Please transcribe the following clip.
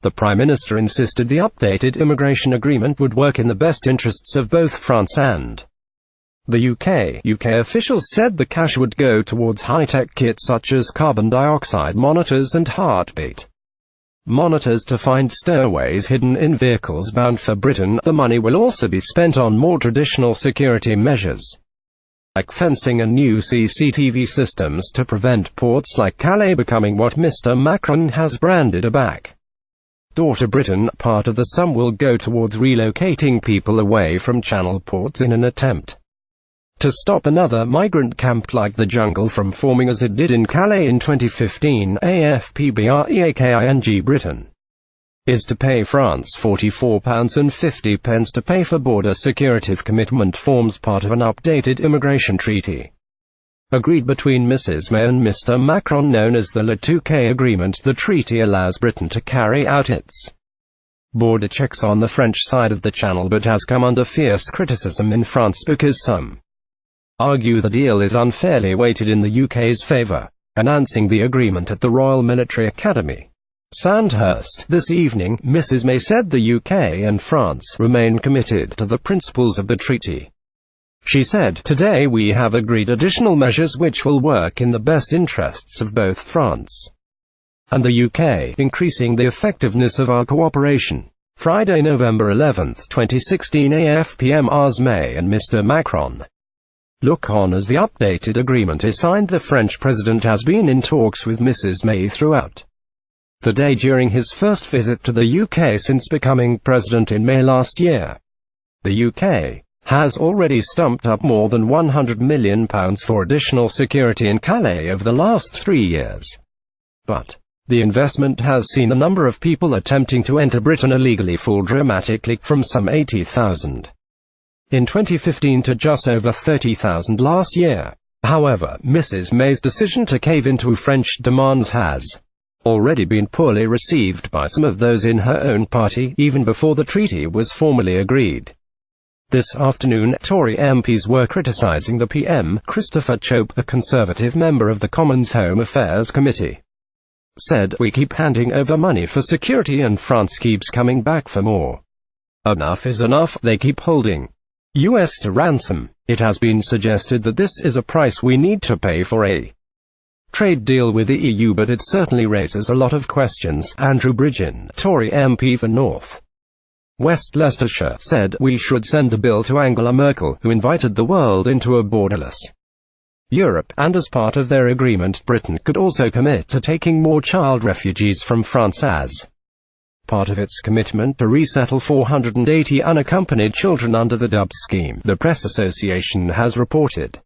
The Prime Minister insisted the updated immigration agreement would work in the best interests of both France and the UK. UK officials said the cash would go towards high-tech kits such as carbon dioxide monitors and heartbeat monitors to find stowaways hidden in vehicles bound for Britain. The money will also be spent on more traditional security measures, like fencing and new CCTV systems to prevent ports like Calais becoming what Mr Macron has branded a backdoor to Britain. Part of the sum will go towards relocating people away from Channel ports in an attempt to stop another migrant camp like the jungle from forming as it did in Calais in 2015. AFPBREAKING Britain is to pay France £44.50 to pay for border security. Commitment forms part of an updated immigration treaty agreed between Mrs May and Mr Macron known as the touquet agreement. The treaty allows Britain to carry out its border checks on the French side of the Channel, but has come under fierce criticism in France because some argue the deal is unfairly weighted in the UK's favour. Announcing the agreement at the Royal Military Academy, Sandhurst, this evening, Mrs May said the UK and France remain committed to the principles of the treaty. She said, "Today we have agreed additional measures which will work in the best interests of both France and the UK, increasing the effectiveness of our cooperation." Friday, November 11, 2016. AFPMR's May and Mr Macron look on as the updated agreement is signed. The French president has been in talks with Mrs May throughout the day during his first visit to the UK since becoming president in May last year. The UK has already stumped up more than £100 million for additional security in Calais over the last 3 years. But the investment has seen the number of people attempting to enter Britain illegally fall dramatically, from some 80,000 in 2015 to just over 30,000 last year. However, Mrs May's decision to cave into French demands has already been poorly received by some of those in her own party, even before the treaty was formally agreed. This afternoon, Tory MPs were criticising the PM. Christopher Chope, a Conservative member of the Commons Home Affairs Committee, said, "We keep handing over money for security and France keeps coming back for more. Enough is enough. They keep holding US to ransom." It has been suggested that this is a price we need to pay for a trade deal with the EU, but it certainly raises a lot of questions. Andrew Bridgen, Tory MP for North West Leicestershire, said, "We should send a bill to Angela Merkel, who invited the world into a borderless Europe, and as part of their agreement, Britain could also commit to taking more child refugees from France as part of its commitment to resettle 480 unaccompanied children under the DUB scheme," the Press Association has reported.